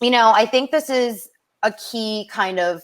I think this is a key kind of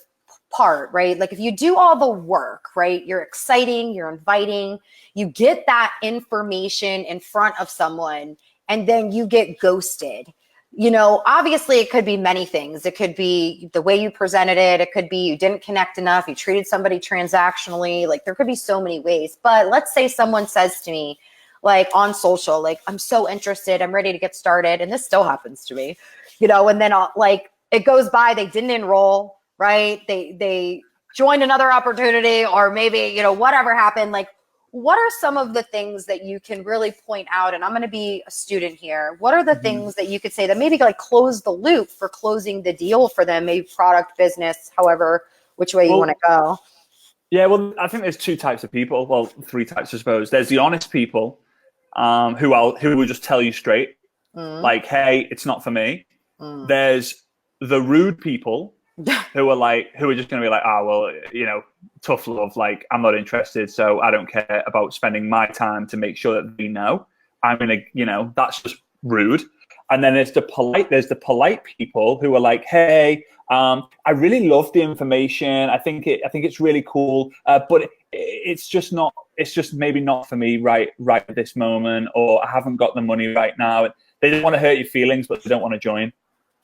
part, right? Like if you do all the work, right, you're exciting, you're inviting, you get that information in front of someone, and then you get ghosted. Obviously it could be many things. It could be the way you presented it. It could be you didn't connect enough. You treated somebody transactionally. Like there could be so many ways. But let's say someone says to me, like on social, like, I'm so interested, I'm ready to get started. And this still happens to me, and then like it goes by, they didn't enroll, right? They joined another opportunity, or maybe, whatever happened. Like, what are some of the things that you can really point out? And I'm going to be a student here. What are the things that you could say that maybe like close the loop for closing the deal for them, maybe product, business, however, which way you want to go? Yeah, well, I think there's two types of people. Well, three types, I suppose. There's the honest people who will just tell you straight, like, hey, it's not for me. There's the rude people who are just going to be like, well, tough love, like, I'm not interested, so I don't care about spending my time to make sure that they know. I'm going to, that's just rude. And then there's the polite people who are like, hey, I really love the information. I think it's really cool, but it's just maybe not for me right at this moment, or I haven't got the money right now. They don't want to hurt your feelings, but they don't want to join.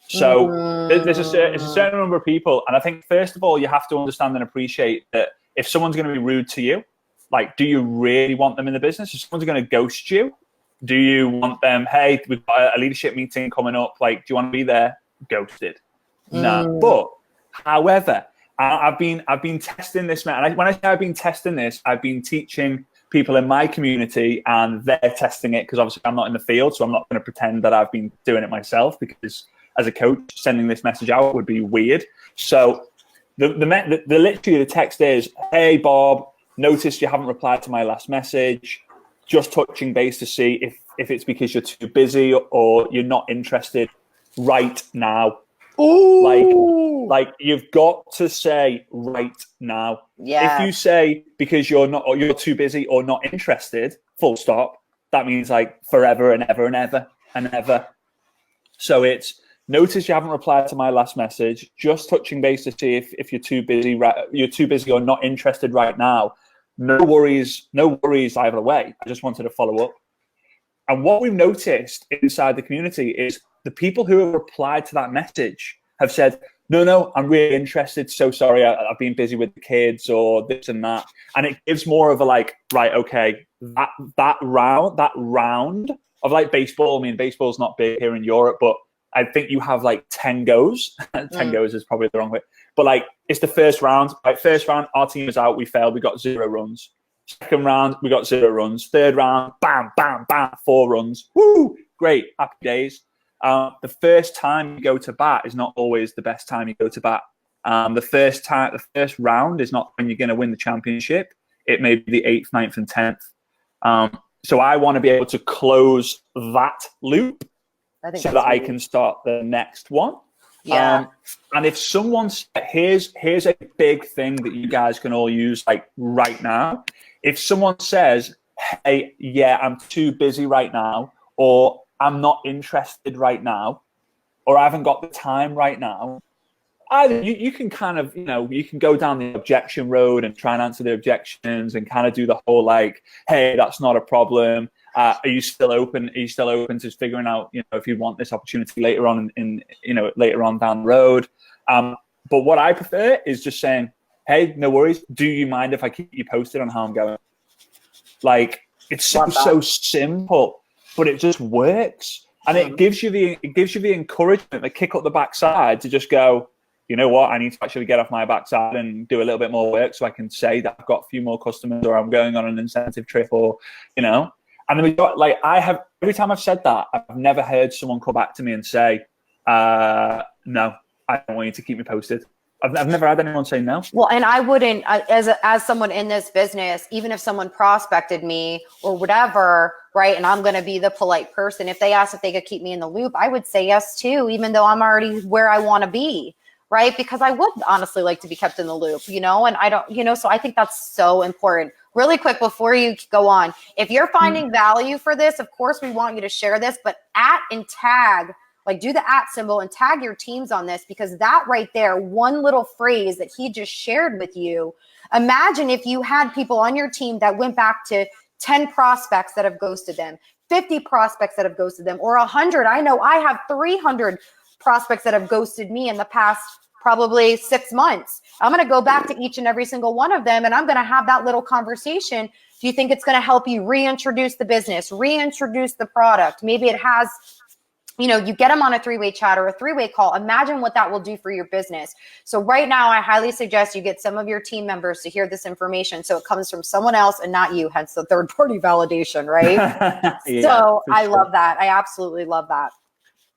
So there's a certain number of people. And I think, first of all, you have to understand and appreciate that if someone's going to be rude to you, like, do you really want them in the business? If someone's going to ghost you, do you want them, hey, we've got a leadership meeting coming up, like, do you want to be there? Ghosted. No. But, however, I've been testing this, man. And when I say I've been testing this, I've been teaching people in my community, and they're testing it, because obviously I'm not in the field, so I'm not going to pretend that I've been doing it myself, because as a coach, sending this message out would be weird. So literally the text is, hey, Bob, noticed you haven't replied to my last message. Just touching base to see if it's because you're too busy or you're not interested right now. Ooh. Like you've got to say right now. Yeah. If you say because you're too busy or not interested, full stop, that means like forever and ever and ever and ever. So it's, notice you haven't replied to my last message. Just touching base to see if you're too busy or not interested right now. No worries either way. I just wanted to follow up. And what we've noticed inside the community is the people who have replied to that message have said, no, I'm really interested. So sorry, I've been busy with the kids or this and that. And it gives more of a like, right, okay, that round of like baseball. I mean, baseball's not big here in Europe, but I think you have like 10 goes. 10 goes is probably the wrong way. But like, it's the first round. Like, first round, our team was out. We failed. We got 0 runs. Second round, we got 0 runs. Third round, bam, bam, bam, 4 runs. Woo! Great. Happy days. The first time you go to bat is not always the best time you go to bat. The first round is not when you're going to win the championship. It may be the 8th, 9th, and 10th. So I want to be able to close that loop so that I can start the next one. Yeah. And if someone, here's a big thing that you guys can all use like right now. If someone says, hey, yeah, I'm too busy right now, or I'm not interested right now, or I haven't got the time right now, either you can kind of, you can go down the objection road and try and answer the objections and kind of do the whole like, hey, that's not a problem. Are you still open? Are you still open to figuring out, if you want this opportunity later on later on down the road? But what I prefer is just saying, hey, no worries. Do you mind if I keep you posted on how I'm going? Like, it's so simple, but it just works. And it gives you the encouragement, the kick up the backside to just go, you know what, I need to actually get off my backside and do a little bit more work so I can say that I've got a few more customers, or I'm going on an incentive trip, or, And then we got like, every time I've said that, I've never heard someone come back to me and say, no, I don't want you to keep me posted. I've never had anyone say no. Well, and I wouldn't, as someone in this business, even if someone prospected me or whatever, right, and I'm going to be the polite person, if they asked if they could keep me in the loop, I would say yes too, even though I'm already where I want to be, right? Because I would honestly like to be kept in the loop, and I don't, so I think that's so important. Really quick before you go on, if you're finding value for this, of course, we want you to share this, but @ and tag like do the @ symbol and tag your teams on this, because that right there, one little phrase that he just shared with you, imagine if you had people on your team that went back to 10 prospects that have ghosted them, 50 prospects that have ghosted them, or 100. I know I have 300 prospects that have ghosted me in the past probably 6 months. I'm going to go back to each and every single one of them, and I'm going to have that little conversation. Do you think it's going to help you reintroduce the business, reintroduce the product? Maybe it has, you know, you get them on a 3-way chat or a 3-way call. Imagine what that will do for your business. So right now, I highly suggest you get some of your team members to hear this information, so it comes from someone else and not you, hence the third-party validation, right? Yeah, so I sure. love that. I absolutely love that.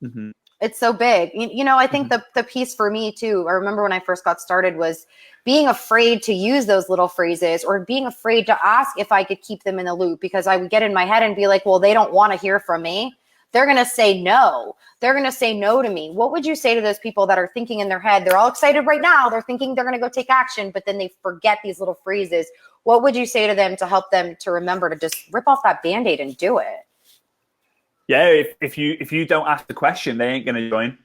Mm-hmm. It's so big. You know, I think the piece for me too, I remember when I first got started, was being afraid to use those little phrases, or being afraid to ask if I could keep them in the loop, because I would get in my head and be like, well, they don't want to hear from me. They're going to say no. They're going to say no to me. What would you say to those people that are thinking in their head, they're all excited right now, they're thinking they're going to go take action, but then they forget these little phrases? What would you say to them to help them to remember to just rip off that Band-Aid and do it? Yeah, if you don't ask the question, they ain't going to join.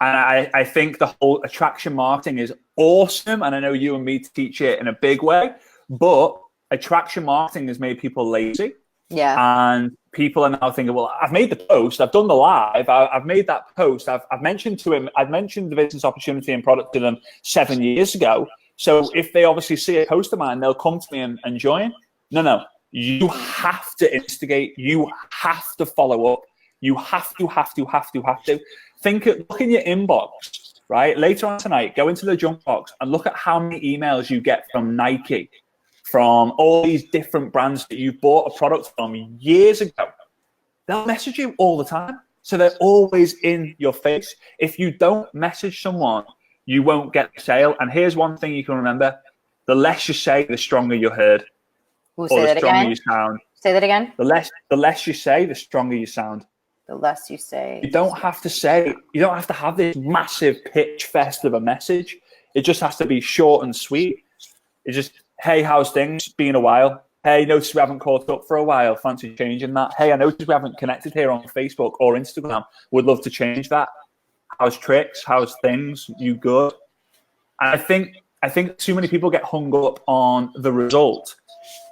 And I think the whole attraction marketing is awesome. And I know you and me teach it in a big way, but attraction marketing has made people lazy. Yeah. And people are now thinking, well, I've made the post, I've done the live, I've made that post, I've mentioned to him, I've mentioned the business opportunity and product to them 7 years ago. So if they obviously see a post of mine, they'll come to me and join. No. You have to instigate. You have to follow up. You have to. Look in your inbox, right? Later on tonight, go into the junk box and look at how many emails you get from Nike, from all these different brands that you bought a product from years ago. They'll message you all the time. So they're always in your face. If you don't message someone, you won't get the sale. And here's one thing you can remember. The less you say, the stronger you're heard. Ooh, say that again. You sound. Say that again. The less you say, the stronger you sound. The less you say. You don't have to say. You don't have to have this massive pitch fest of a message. It just has to be short and sweet. It's just, hey, how's things? Been a while. Hey, notice we haven't caught up for a while. Fancy changing that. Hey, I noticed we haven't connected here on Facebook or Instagram. Would love to change that. How's tricks? How's things? You good? And I think too many people get hung up on the result.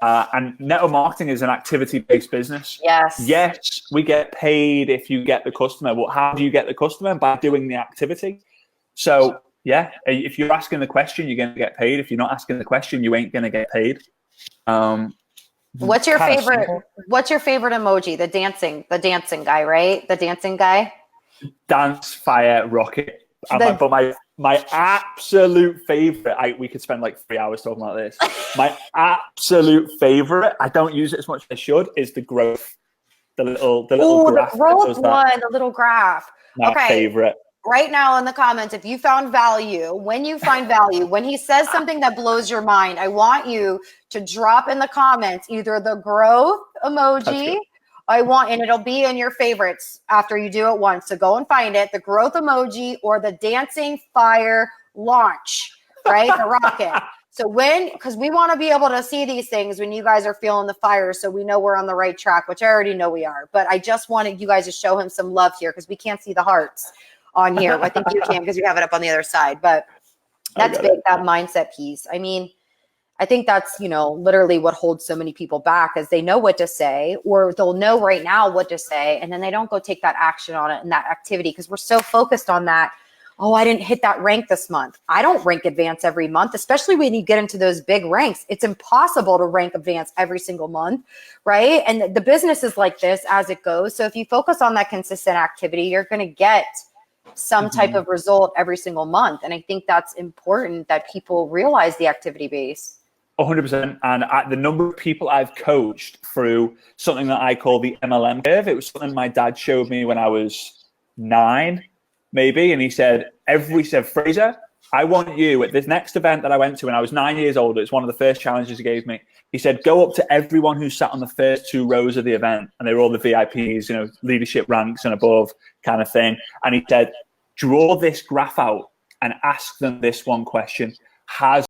And network marketing is an activity-based business. Yes, we get paid if you get the customer. Well, how do you get the customer? By doing the activity. So, yeah, if you're asking the question, you're going to get paid. If you're not asking the question, you ain't going to get paid. What's your favorite emoji? The dancing guy, right? The dancing guy. Dance, fire, rocket. But my absolute favorite, we could spend like 3 hours talking about this. My absolute favorite, I don't use it as much as I should, is the growth. The little graph. The growth one, the little graph. My favorite. Right now in the comments, if you found value, when you find value, when he says something that blows your mind, I want you to drop in the comments either the growth emoji, and it'll be in your favorites after you do it once. So go and find it, the growth emoji or the dancing fire launch, right? The rocket. So because we want to be able to see these things when you guys are feeling the fire, so we know we're on the right track, which I already know we are. But I just wanted you guys to show him some love here, because we can't see the hearts on here. I think you can, because you have it up on the other side. But that's big, that mindset piece. I mean, I think that's, literally what holds so many people back, is they know what to say, or they'll know right now what to say, and then they don't go take that action on it and that activity, because we're so focused on that. Oh, I didn't hit that rank this month. I don't rank advance every month, especially when you get into those big ranks. It's impossible to rank advance every single month, right? And the business is like this as it goes. So if you focus on that consistent activity, you're going to get some type of result every single month. And I think that's important, that people realize the activity base. 100%. And the number of people I've coached through something that I call the MLM curve, it was something my dad showed me when I was 9, maybe. And he said, Frazer, I want you at this next event that I went to when I was 9 years old. It's one of the first challenges he gave me. He said, go up to everyone who sat on the first 2 rows of the event. And they were all the VIPs, leadership ranks and above kind of thing. And he said, draw this graph out and ask them this one question. Has